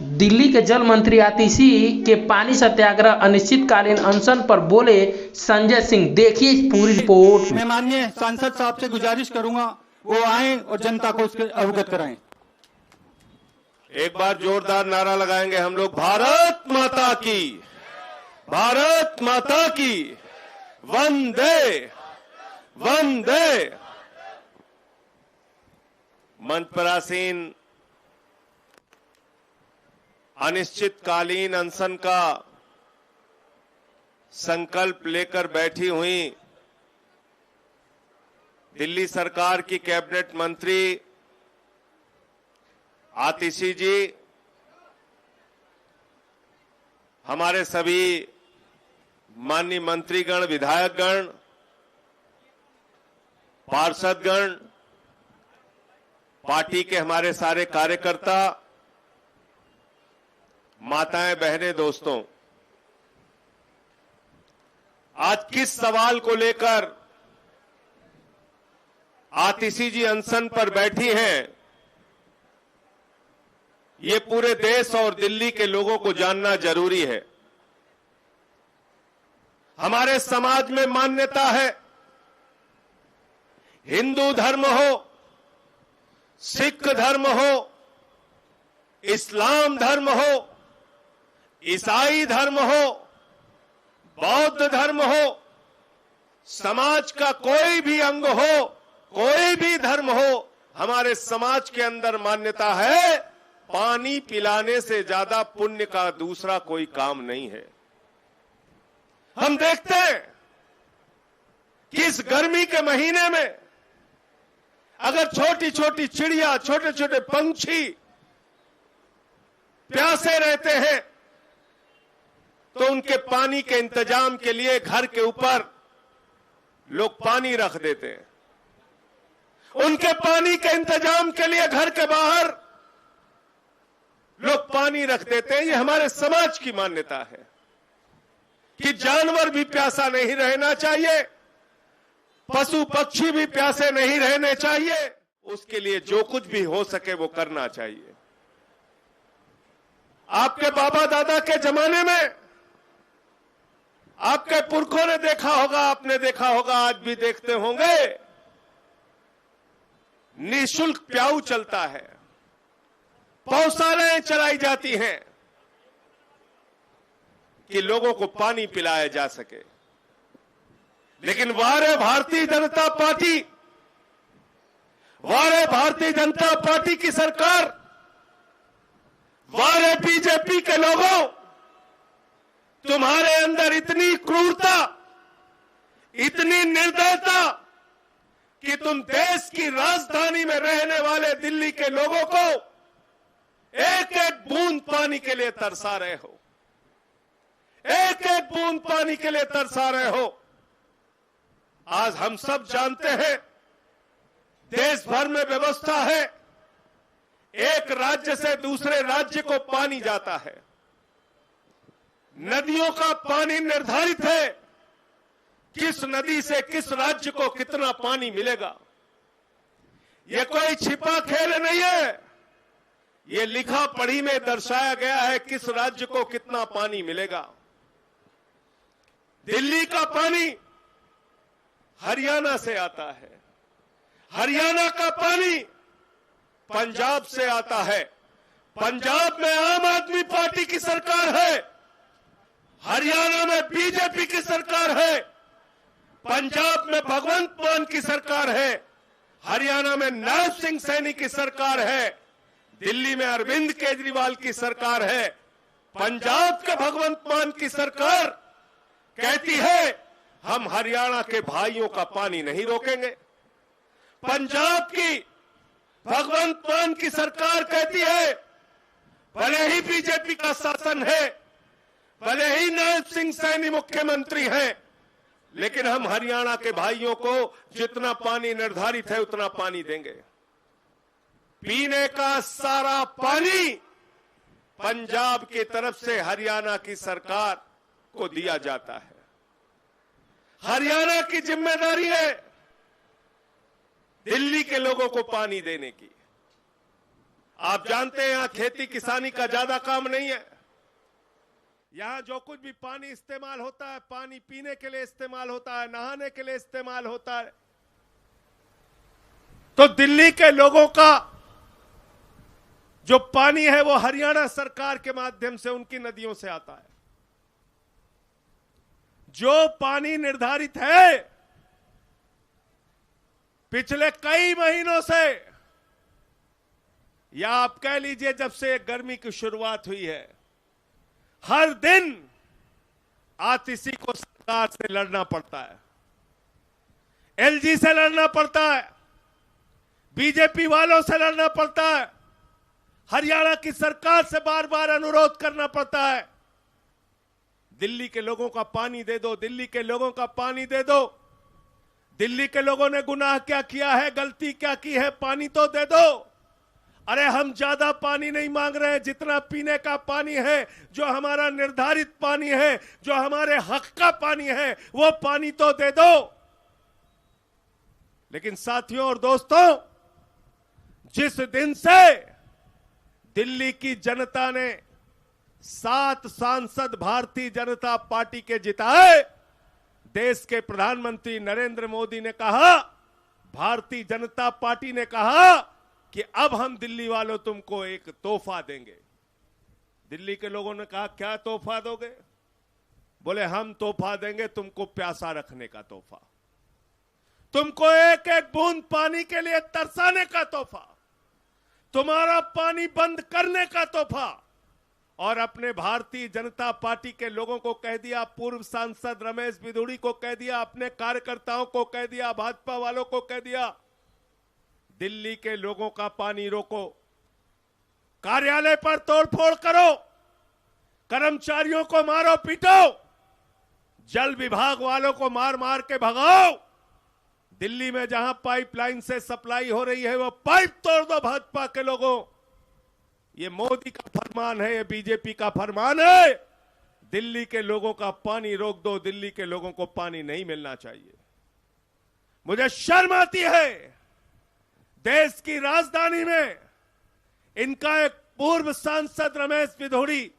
दिल्ली के जल मंत्री आतिशी के पानी सत्याग्रह अनिश्चितकालीन अनशन पर बोले संजय सिंह। देखिए इस पूरी रिपोर्ट में। मैं माननीय सांसद साहब से गुजारिश करूंगा वो आए और जनता को इसके अवगत कराएं। एक बार जोरदार नारा लगाएंगे हम लोग, भारत माता की, भारत माता की, वंदे वंदे। मंच पर आसीन अनिश्चितकालीन अनशन का संकल्प लेकर बैठी हुई दिल्ली सरकार की कैबिनेट मंत्री आतिशी जी, हमारे सभी माननीय मंत्रीगण, विधायकगण, पार्षदगण, पार्टी के हमारे सारे कार्यकर्ता, माताएं, बहनें, दोस्तों, आज किस सवाल को लेकर आतिशी जी अनशन पर बैठी हैं, ये पूरे देश और दिल्ली के लोगों को जानना जरूरी है। हमारे समाज में मान्यता है, हिंदू धर्म हो, सिख धर्म हो, इस्लाम धर्म हो, ईसाई धर्म हो, बौद्ध धर्म हो, समाज का कोई भी अंग हो, कोई भी धर्म हो, हमारे समाज के अंदर मान्यता है, पानी पिलाने से ज्यादा पुण्य का दूसरा कोई काम नहीं है। हम देखते हैं कि इस गर्मी के महीने में अगर छोटी छोटी चिड़िया, छोटे छोटे पंछी प्यासे रहते हैं तो उनके पानी के इंतजाम के लिए घर के ऊपर लोग पानी रख देते हैं, उनके पानी के इंतजाम के लिए घर के बाहर लोग पानी रख देते हैं। ये हमारे समाज की मान्यता है कि जानवर भी प्यासा नहीं रहना चाहिए, पशु पक्षी भी प्यासे नहीं रहने चाहिए, उसके लिए जो कुछ भी हो सके वो करना चाहिए। आपके बाबा दादा के जमाने में आपके पुरखों ने देखा होगा, आपने देखा होगा, आज भी देखते होंगे, निःशुल्क प्याऊ चलता है, पौशालाएं चलाई जाती हैं कि लोगों को पानी पिलाया जा सके। लेकिन वारे भारतीय जनता पार्टी, वारे भारतीय जनता पार्टी की सरकार, वारे बीजेपी के लोगों, तुम्हारे अंदर इतनी क्रूरता, इतनी निर्दयता कि तुम देश की राजधानी में रहने वाले दिल्ली के लोगों को एक एक बूंद पानी के लिए तरसा रहे हो, एक एक बूंद पानी के लिए तरसा रहे हो। आज हम सब जानते हैं, देश भर में व्यवस्था है, एक राज्य से दूसरे राज्य को पानी जाता है, नदियों का पानी निर्धारित है, किस नदी से किस राज्य को कितना पानी मिलेगा। यह कोई छिपा खेल नहीं है, ये लिखा पढ़ी में दर्शाया गया है किस राज्य को कितना पानी मिलेगा। दिल्ली का पानी हरियाणा से आता है, हरियाणा का पानी पंजाब से आता है, पंजाब में आम आदमी पार्टी की सरकार है, हरियाणा में बीजेपी की सरकार है, पंजाब में भगवंत मान की सरकार है, हरियाणा में नैब सिंह सैनी की सरकार है, दिल्ली में अरविंद केजरीवाल की सरकार है। पंजाब के भगवंत मान की सरकार कहती है हम हरियाणा के भाइयों का पानी नहीं रोकेंगे। पंजाब की भगवंत मान की सरकार कहती है भले ही बीजेपी का शासन है, भले ही नैब सिंह सैनी मुख्यमंत्री हैं, लेकिन हम हरियाणा के भाइयों को जितना पानी निर्धारित है उतना पानी देंगे। पीने का सारा पानी पंजाब की तरफ से हरियाणा की सरकार को दिया जाता है। हरियाणा की जिम्मेदारी है दिल्ली के लोगों को पानी देने की। आप जानते हैं यहां खेती किसानी का ज्यादा काम नहीं है। यहां जो कुछ भी पानी इस्तेमाल होता है, पानी पीने के लिए इस्तेमाल होता है, नहाने के लिए इस्तेमाल होता है। तो दिल्ली के लोगों का जो पानी है वो हरियाणा सरकार के माध्यम से उनकी नदियों से आता है। जो पानी निर्धारित है पिछले कई महीनों से, या आप कह लीजिए जब से गर्मी की शुरुआत हुई है, हर दिन आतिशी को सरकार से लड़ना पड़ता है, एलजी से लड़ना पड़ता है, बीजेपी वालों से लड़ना पड़ता है, हरियाणा की सरकार से बार बार अनुरोध करना पड़ता है, दिल्ली के लोगों का पानी दे दो, दिल्ली के लोगों का पानी दे दो। दिल्ली के लोगों ने गुनाह क्या किया है, गलती क्या की है, पानी तो दे दो। अरे हम ज्यादा पानी नहीं मांग रहे हैं, जितना पीने का पानी है, जो हमारा निर्धारित पानी है, जो हमारे हक का पानी है, वो पानी तो दे दो। लेकिन साथियों और दोस्तों, जिस दिन से दिल्ली की जनता ने 7 सांसद भारतीय जनता पार्टी के जिताए, देश के प्रधानमंत्री नरेंद्र मोदी ने कहा, भारतीय जनता पार्टी ने कहा कि अब हम दिल्ली वालों तुमको एक तोहफा देंगे। दिल्ली के लोगों ने कहा क्या तोहफा दोगे? बोले हम तोहफा देंगे तुमको प्यासा रखने का तोहफा, तुमको एक एक बूंद पानी के लिए तरसाने का तोहफा, तुम्हारा पानी बंद करने का तोहफा। और अपने भारतीय जनता पार्टी के लोगों को कह दिया, पूर्व सांसद रमेश बिधूड़ी को कह दिया, अपने कार्यकर्ताओं को कह दिया, भाजपा वालों को कह दिया, दिल्ली के लोगों का पानी रोको, कार्यालय पर तोड़फोड़ करो, कर्मचारियों को मारो पीटो, जल विभाग वालों को मार मार के भगाओ, दिल्ली में जहां पाइपलाइन से सप्लाई हो रही है वो पाइप तोड़ दो भाजपा के लोगों। ये मोदी का फरमान है, ये बीजेपी का फरमान है। दिल्ली के लोगों का पानी रोक दो, दिल्ली के लोगों को पानी नहीं मिलना चाहिए। मुझे शर्म आती है, देश की राजधानी में इनका एक पूर्व सांसद रमेश बिधूड़ी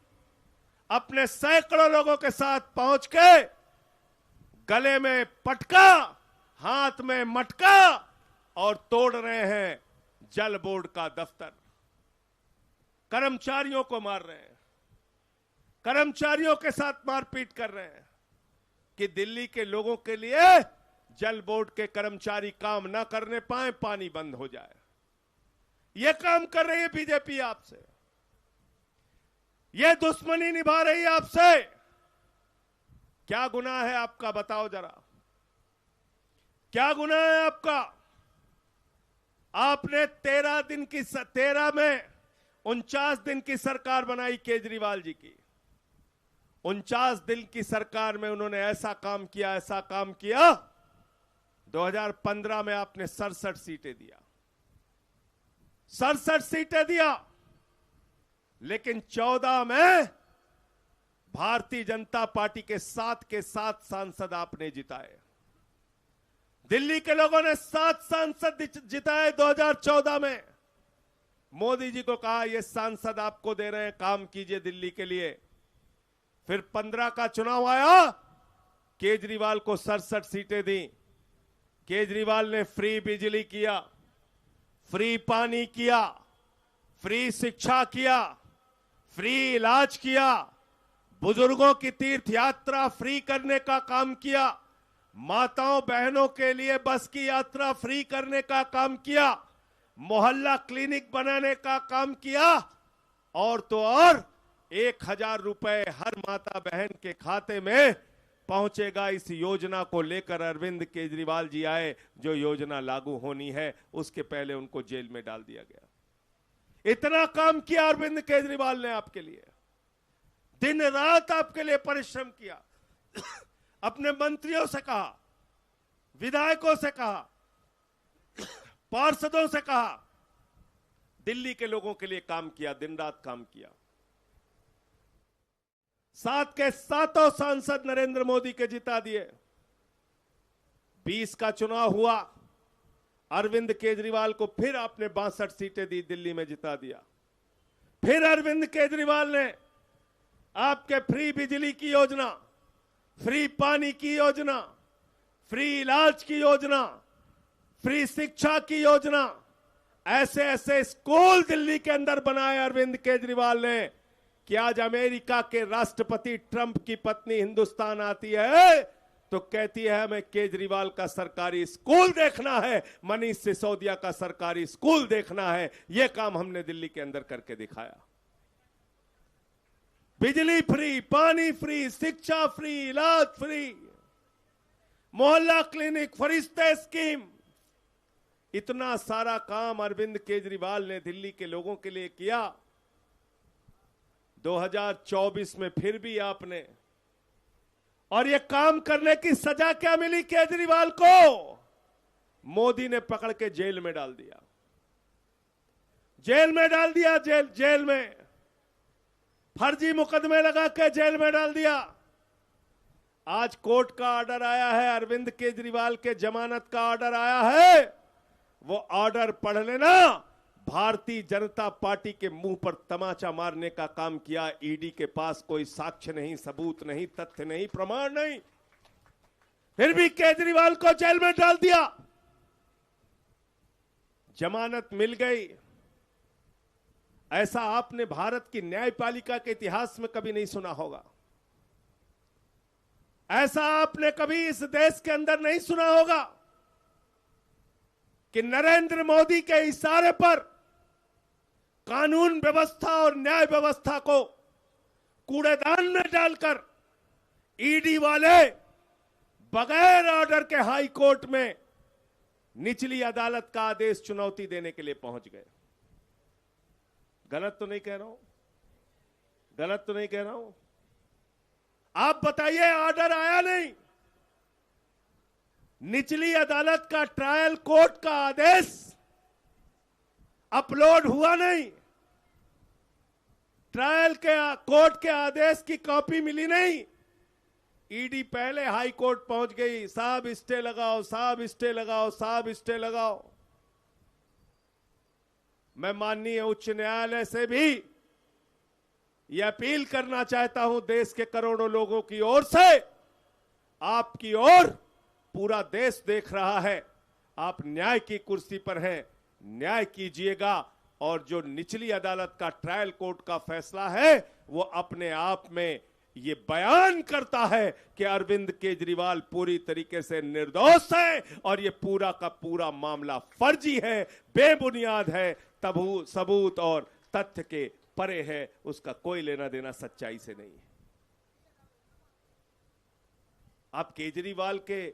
अपने सैकड़ों लोगों के साथ पहुंच के गले में पटका, हाथ में मटका और तोड़ रहे हैं जल बोर्ड का दफ्तर, कर्मचारियों को मार रहे हैं, कर्मचारियों के साथ मारपीट कर रहे हैं कि दिल्ली के लोगों के लिए जल बोर्ड के कर्मचारी काम ना करने पाए, पानी बंद हो जाए। यह काम कर रही है बीजेपी आपसे, यह दुश्मनी निभा रही है आपसे। क्या गुनाह है आपका, बताओ जरा, क्या गुनाह है आपका? आपने 13 में 49 दिन की सरकार बनाई केजरीवाल जी की। 49 दिन की सरकार में उन्होंने ऐसा काम किया, 2015 में आपने 67 सीटें दिया, 67 सीटें दिया, लेकिन 14 में भारतीय जनता पार्टी के 7 सांसद आपने जिताए। दिल्ली के लोगों ने 7 सांसद जिताए 2014 में। मोदी जी को कहा ये सांसद आपको दे रहे हैं, काम कीजिए दिल्ली के लिए। फिर 15 का चुनाव आया, केजरीवाल को 67 सीटें दी। केजरीवाल ने फ्री बिजली किया, फ्री पानी किया, फ्री शिक्षा किया, फ्री इलाज किया, बुजुर्गों की तीर्थ यात्रा फ्री करने का काम किया, माताओं बहनों के लिए बस की यात्रा फ्री करने का काम किया, मोहल्ला क्लिनिक बनाने का काम किया, और तो और 1000 रुपए हर माता बहन के खाते में पहुंचेगा। इस योजना को लेकर अरविंद केजरीवाल जी आए, जो योजना लागू होनी है उसके पहले उनको जेल में डाल दिया गया। इतना काम किया अरविंद केजरीवाल ने आपके लिए, दिन रात आपके लिए परिश्रम किया। अपने मंत्रियों से कहा, विधायकों से कहा, पार्षदों से कहा, दिल्ली के लोगों के लिए काम किया, दिन रात काम किया। 7 के 7 सांसद नरेंद्र मोदी के जिता दिए। 20 का चुनाव हुआ, अरविंद केजरीवाल को फिर आपने 62 सीटें दी, दिल्ली में जिता दिया। फिर अरविंद केजरीवाल ने आपके फ्री बिजली की योजना, फ्री पानी की योजना, फ्री इलाज की योजना, फ्री शिक्षा की योजना, ऐसे ऐसे स्कूल दिल्ली के अंदर बनाए अरविंद केजरीवाल ने कि आज अमेरिका के राष्ट्रपति ट्रंप की पत्नी हिंदुस्तान आती है तो कहती है हमें केजरीवाल का सरकारी स्कूल देखना है, मनीष सिसोदिया का सरकारी स्कूल देखना है। यह काम हमने दिल्ली के अंदर करके दिखाया। बिजली फ्री, पानी फ्री, शिक्षा फ्री, इलाज फ्री, मोहल्ला क्लिनिक, फरिश्ते स्कीम, इतना सारा काम अरविंद केजरीवाल ने दिल्ली के लोगों के लिए किया। 2024 में फिर भी आपने, और ये काम करने की सजा क्या मिली केजरीवाल को? मोदी ने पकड़ के जेल में डाल दिया, जेल में डाल दिया, जेल में फर्जी मुकदमे लगा के जेल में डाल दिया। आज कोर्ट का ऑर्डर आया है, अरविंद केजरीवाल के जमानत का ऑर्डर आया है, वो ऑर्डर पढ़ लेना। भारतीय जनता पार्टी के मुंह पर तमाचा मारने का काम किया। ईडी के पास कोई साक्ष्य नहीं, सबूत नहीं, तथ्य नहीं, प्रमाण नहीं, फिर भी केजरीवाल को जेल में डाल दिया। जमानत मिल गई। ऐसा आपने भारत की न्यायपालिका के इतिहास में कभी नहीं सुना होगा। ऐसा आपने कभी इस देश के अंदर नहीं सुना होगा कि नरेंद्र मोदी के इशारे पर कानून व्यवस्था और न्याय व्यवस्था को कूड़ेदान में डालकर ईडी वाले बगैर ऑर्डर के हाई कोर्ट में निचली अदालत का आदेश चुनौती देने के लिए पहुंच गए। गलत तो नहीं कह रहा हूं? गलत तो नहीं कह रहा हूं? आप बताइए, ऑर्डर आया नहीं, निचली अदालत का ट्रायल कोर्ट का आदेश अपलोड हुआ नहीं, ट्रायल के कोर्ट के आदेश की कॉपी मिली नहीं। ईडी पहले हाई कोर्ट पहुंच गई, साहब स्टे लगाओ, साहब स्टे लगाओ, साहब स्टे लगाओ। मैं माननीय उच्च न्यायालय से भी यह अपील करना चाहता हूं, देश के करोड़ों लोगों की ओर से, आपकी ओर पूरा देश देख रहा है, आप न्याय की कुर्सी पर हैं, न्याय कीजिएगा। और जो निचली अदालत का ट्रायल कोर्ट का फैसला है वो अपने आप में ये बयान करता है कि अरविंद केजरीवाल पूरी तरीके से निर्दोष है और ये पूरा का पूरा मामला फर्जी है, बेबुनियाद है, सबूत और तथ्य के परे है, उसका कोई लेना देना सच्चाई से नहीं है। आप केजरीवाल के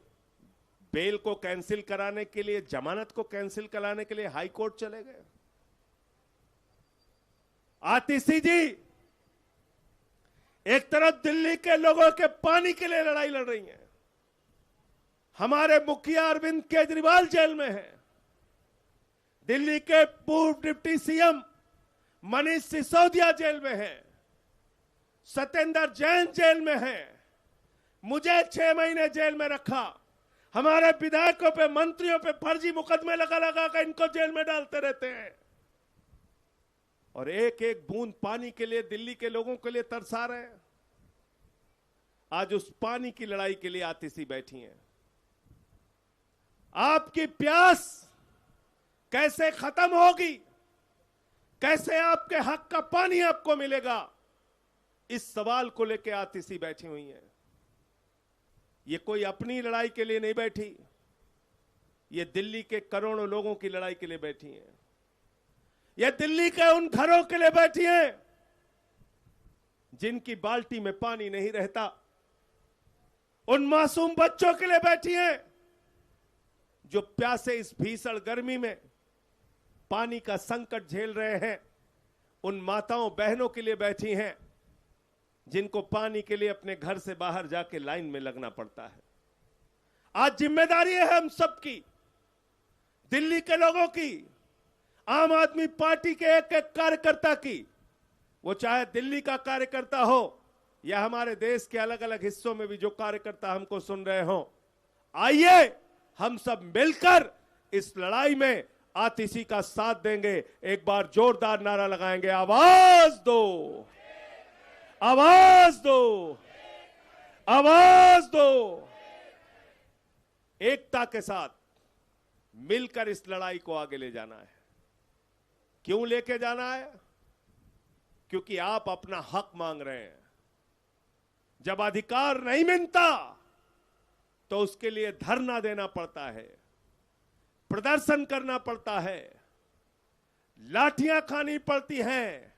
बेल को कैंसिल कराने के लिए, जमानत को कैंसिल कराने के लिए हाई कोर्ट चले गए। आतिशी जी एक तरफ दिल्ली के लोगों के पानी के लिए लड़ाई लड़ रही हैं, हमारे मुखिया अरविंद केजरीवाल जेल में हैं, दिल्ली के पूर्व deputy CM Manish Sisodia jail में हैं, सत्येंद्र जैन जेल में हैं, मुझे 6 महीने जेल में रखा, हमारे विधायकों पे, मंत्रियों पे फर्जी मुकदमे लगा लगा कर इनको जेल में डालते रहते हैं, और एक एक बूंद पानी के लिए दिल्ली के लोगों के लिए तरसा रहे हैं। आज उस पानी की लड़ाई के लिए आतिशी बैठी हैं। आपकी प्यास कैसे खत्म होगी, कैसे आपके हक का पानी आपको मिलेगा, इस सवाल को लेकर आतिशी बैठी हुई हैं। ये कोई अपनी लड़ाई के लिए नहीं बैठी, ये दिल्ली के करोड़ों लोगों की लड़ाई के लिए बैठी हैं। ये दिल्ली के उन घरों के लिए बैठी हैं जिनकी बाल्टी में पानी नहीं रहता, उन मासूम बच्चों के लिए बैठी हैं जो प्यासे इस भीषण गर्मी में पानी का संकट झेल रहे हैं, उन माताओं बहनों के लिए बैठी हैं जिनको पानी के लिए अपने घर से बाहर जाके लाइन में लगना पड़ता है। आज जिम्मेदारी है हम सबकी, दिल्ली के लोगों की, आम आदमी पार्टी के एक एक कार्यकर्ता की, वो चाहे दिल्ली का कार्यकर्ता हो या हमारे देश के अलग अलग हिस्सों में भी जो कार्यकर्ता हमको सुन रहे हो। आइए हम सब मिलकर इस लड़ाई में आतिशी का साथ देंगे। एक बार जोरदार नारा लगाएंगे, आवाज दो, आवाज दो, आवाज दो। एकता के साथ मिलकर इस लड़ाई को आगे ले जाना है। क्यों लेके जाना है? क्योंकि आप अपना हक मांग रहे हैं। जब अधिकार नहीं मिलता तो उसके लिए धरना देना पड़ता है, प्रदर्शन करना पड़ता है, लाठियां खानी पड़ती हैं,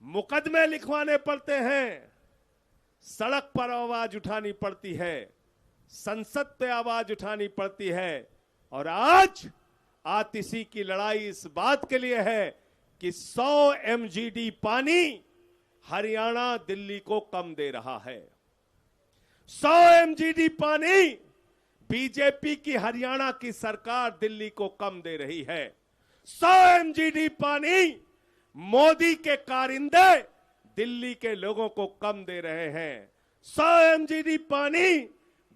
मुकदमे लिखवाने पड़ते हैं, सड़क पर आवाज उठानी पड़ती है, संसद पे आवाज उठानी पड़ती है। और आज आतिशी की लड़ाई इस बात के लिए है कि 100 MGD पानी हरियाणा दिल्ली को कम दे रहा है। 100 MGD पानी बीजेपी की हरियाणा की सरकार दिल्ली को कम दे रही है। 100 MGD पानी मोदी के कारिंदे दिल्ली के लोगों को कम दे रहे हैं। 100 MGD पानी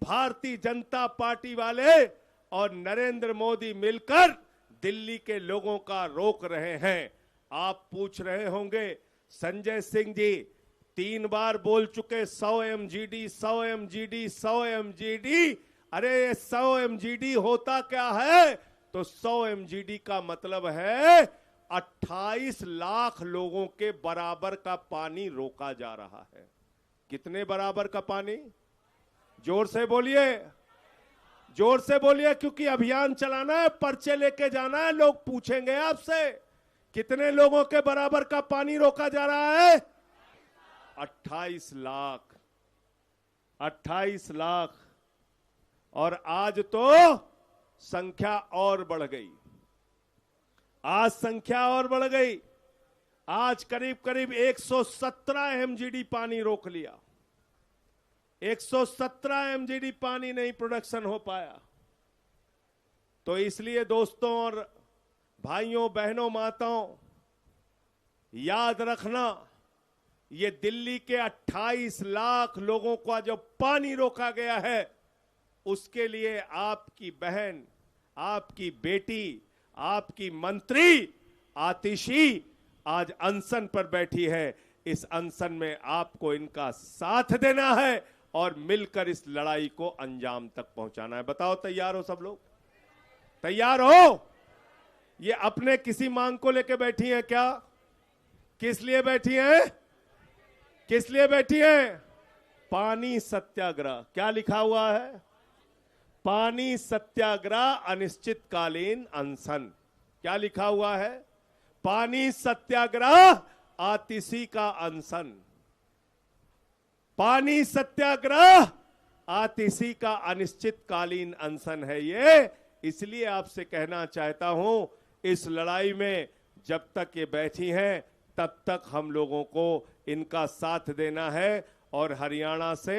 भारतीय जनता पार्टी वाले और नरेंद्र मोदी मिलकर दिल्ली के लोगों का रोक रहे हैं। आप पूछ रहे होंगे, संजय सिंह जी 3 बार बोल चुके 100 MGD, 100 MGD, 100 MGD। अरे 100 MGD होता क्या है? तो 100 MGD का मतलब है 28 लाख लोगों के बराबर का पानी रोका जा रहा है। कितने बराबर का पानी? जोर से बोलिए, जोर से बोलिए, क्योंकि अभियान चलाना है, पर्चे लेके जाना है। लोग पूछेंगे आपसे कितने लोगों के बराबर का पानी रोका जा रहा है? 28 लाख, 28 लाख। और आज तो संख्या और बढ़ गई, आज संख्या और बढ़ गई। आज करीब करीब 117 MGD पानी रोक लिया। 117 MGD पानी नहीं प्रोडक्शन हो पाया। तो इसलिए दोस्तों और भाइयों बहनों माताओं, याद रखना, ये दिल्ली के 28 लाख लोगों का जो पानी रोका गया है, उसके लिए आपकी बहन, आपकी बेटी, आपकी मंत्री आतिशी आज अनशन पर बैठी है। इस अनशन में आपको इनका साथ देना है और मिलकर इस लड़ाई को अंजाम तक पहुंचाना है। बताओ, तैयार हो सब लोग? तैयार हो? ये अपने किसी मांग को लेकर बैठी हैं क्या? किस लिए बैठी हैं? किस लिए बैठी हैं? पानी सत्याग्रह। क्या लिखा हुआ है? पानी सत्याग्रह अनिश्चितकालीन अनशन। क्या लिखा हुआ है? पानी सत्याग्रह आतिशी का अनशन। पानी सत्याग्रह आतिशी का अनिश्चितकालीन अनशन है ये। इसलिए आपसे कहना चाहता हूं, इस लड़ाई में जब तक ये बैठी हैं तब तक हम लोगों को इनका साथ देना है। और हरियाणा से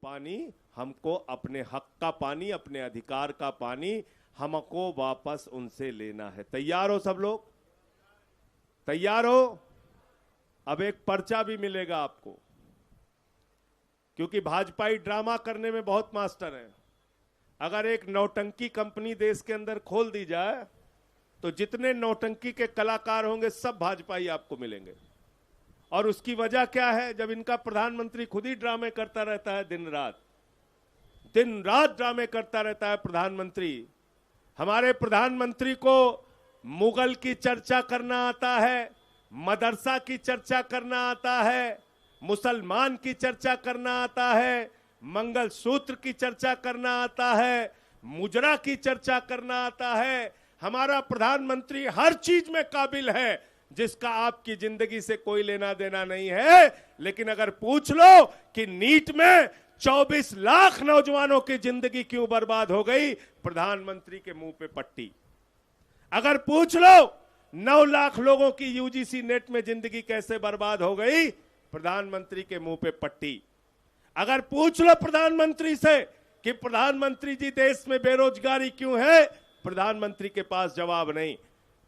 पानी, हमको अपने हक का पानी, अपने अधिकार का पानी हमको वापस उनसे लेना है। तैयार हो सब लोग? तैयार हो? अब एक पर्चा भी मिलेगा आपको, क्योंकि भाजपाई ड्रामा करने में बहुत मास्टर हैं। अगर एक नौटंकी कंपनी देश के अंदर खोल दी जाए तो जितने नौटंकी के कलाकार होंगे सब भाजपाई आपको मिलेंगे। और उसकी वजह क्या है? जब इनका प्रधानमंत्री खुद ही ड्रामे करता रहता है, दिन रात ड्रामे करता रहता है प्रधानमंत्री। हमारे प्रधानमंत्री को मुगल की चर्चा करना आता है, मदरसा की चर्चा करना आता है, मुसलमान की चर्चा करना आता है, मंगलसूत्र की चर्चा करना आता है, मुजरा की चर्चा करना आता है। हमारा प्रधानमंत्री हर चीज में काबिल है जिसका आपकी जिंदगी से कोई लेना देना नहीं है। लेकिन अगर पूछ लो कि नीट में 24 लाख नौजवानों की जिंदगी क्यों बर्बाद हो गई, प्रधानमंत्री के मुंह पे पट्टी। अगर पूछ लो 9 लाख लोगों की यूजीसी नेट में जिंदगी कैसे बर्बाद हो गई, प्रधानमंत्री के मुंह पे पट्टी। अगर पूछ लो प्रधानमंत्री से कि प्रधानमंत्री जी देश में बेरोजगारी क्यों है, प्रधानमंत्री के पास जवाब नहीं।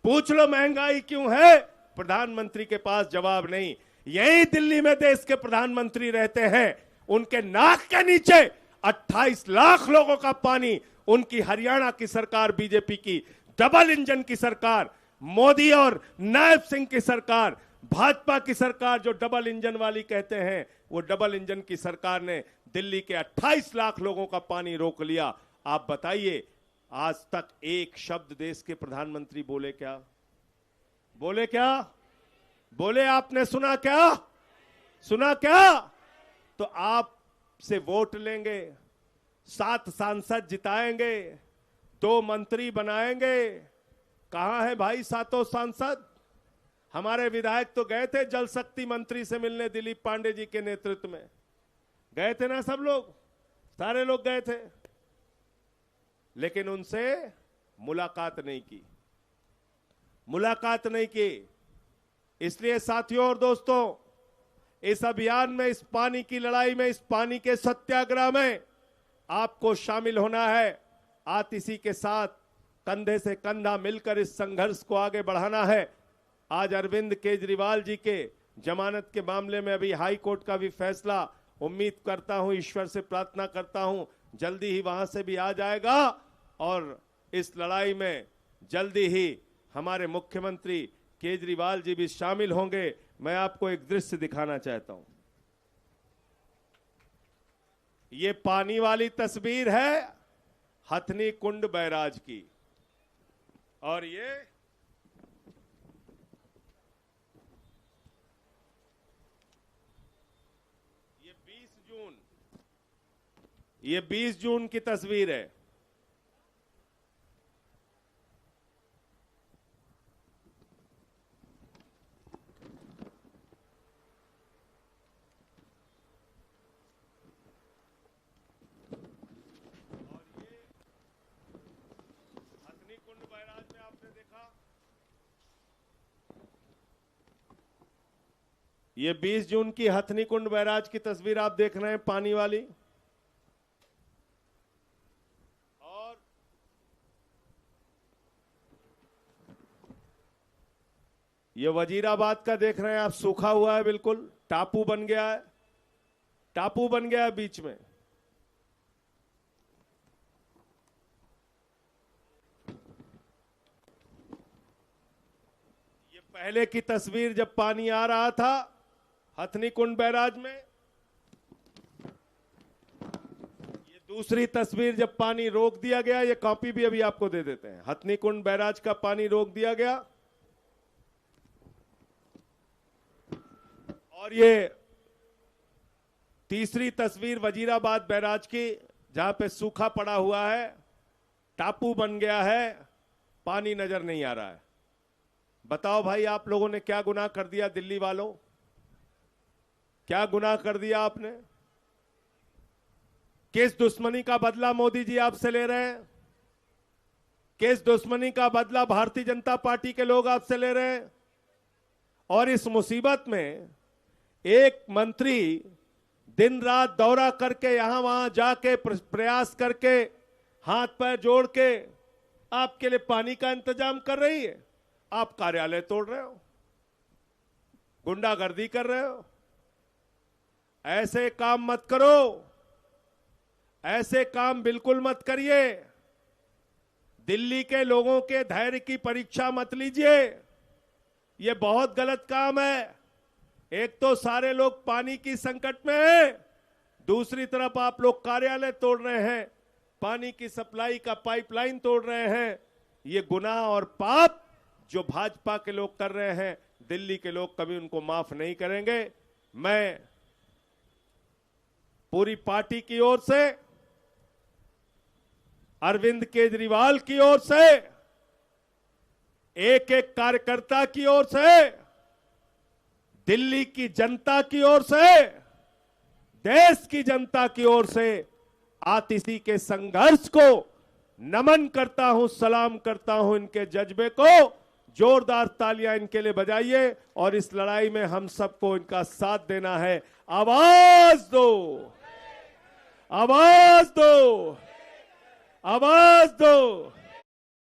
पूछ लो महंगाई क्यों है, प्रधानमंत्री के पास जवाब नहीं। यही दिल्ली में देश के प्रधानमंत्री रहते हैं, उनके नाक के नीचे 28 लाख लोगों का पानी उनकी हरियाणा की सरकार बीजेपी की डबल इंजन की सरकार, मोदी और नायब सिंह की सरकार, भाजपा की सरकार जो डबल इंजन वाली कहते हैं, वो डबल इंजन की सरकार ने दिल्ली के 28 लाख लोगों का पानी रोक लिया। आप बताइए, आज तक एक शब्द देश के प्रधानमंत्री बोले क्या? बोले क्या? बोले आपने सुना क्या? सुना क्या? तो आप से वोट लेंगे, 7 सांसद जिताएंगे, 2 मंत्री बनाएंगे। कहां है भाई 7 सांसद? हमारे विधायक तो गए थे जल शक्ति मंत्री से मिलने, दिलीप पांडे जी के नेतृत्व में गए थे ना, सब लोग, सारे लोग गए थे, लेकिन उनसे मुलाकात नहीं की, मुलाकात नहीं की। इसलिए साथियों और दोस्तों, इस अभियान में, इस पानी की लड़ाई में, इस पानी के सत्याग्रह में आपको शामिल होना है। आतिशी के साथ कंधे से कंधा मिलकर इस संघर्ष को आगे बढ़ाना है। आज अरविंद केजरीवाल जी के जमानत के मामले में अभी हाई कोर्ट का भी फैसला, उम्मीद करता हूं, ईश्वर से प्रार्थना करता हूं, जल्दी ही वहां से भी आ जाएगा और इस लड़ाई में जल्दी ही हमारे मुख्यमंत्री केजरीवाल जी भी शामिल होंगे। मैं आपको एक दृश्य दिखाना चाहता हूं। ये पानी वाली तस्वीर है हथनी कुंड बैराज की, और ये 20 जून की तस्वीर है। ये 20 जून की हथनी कुंड बैराज की तस्वीर आप देख रहे हैं, पानी वाली। और ये वजीराबाद का देख रहे हैं आप, सूखा हुआ है, बिल्कुल टापू बन गया है, टापू बन गया है बीच में। ये पहले की तस्वीर जब पानी आ रहा था हथनी कुंड बैराज में, ये दूसरी तस्वीर जब पानी रोक दिया गया। ये कॉपी भी अभी आपको दे देते हैं। हथनी कुंड बैराज का पानी रोक दिया गया, और ये तीसरी तस्वीर वजीराबाद बैराज की, जहां पे सूखा पड़ा हुआ है, टापू बन गया है, पानी नजर नहीं आ रहा है। बताओ भाई, आप लोगों ने क्या गुनाह कर दिया? दिल्ली वालों, क्या गुनाह कर दिया आपने? किस दुश्मनी का बदला मोदी जी आपसे ले रहे हैं? किस दुश्मनी का बदला भारतीय जनता पार्टी के लोग आपसे ले रहे हैं? और इस मुसीबत में एक मंत्री दिन रात दौरा करके, यहां वहां जाके प्रयास करके, हाथ पैर जोड़ के आपके लिए पानी का इंतजाम कर रही है। आप कार्यालय तोड़ रहे हो, गुंडागर्दी कर रहे हो। ऐसे काम मत करो, ऐसे काम बिल्कुल मत करिए। दिल्ली के लोगों के धैर्य की परीक्षा मत लीजिए, ये बहुत गलत काम है। एक तो सारे लोग पानी की संकट में हैं, दूसरी तरफ आप लोग कार्यालय तोड़ रहे हैं, पानी की सप्लाई का पाइपलाइन तोड़ रहे हैं। ये गुनाह और पाप जो भाजपा के लोग कर रहे हैं, दिल्ली के लोग कभी उनको माफ नहीं करेंगे। मैं पूरी पार्टी की ओर से, अरविंद केजरीवाल की ओर से, एक एक कार्यकर्ता की ओर से, दिल्ली की जनता की ओर से, देश की जनता की ओर से आतिशी के संघर्ष को नमन करता हूं, सलाम करता हूं। इनके जज्बे को जोरदार तालियां इनके लिए बजाइए, और इस लड़ाई में हम सबको इनका साथ देना है। आवाज दो, आवाज दो, आवाज दो।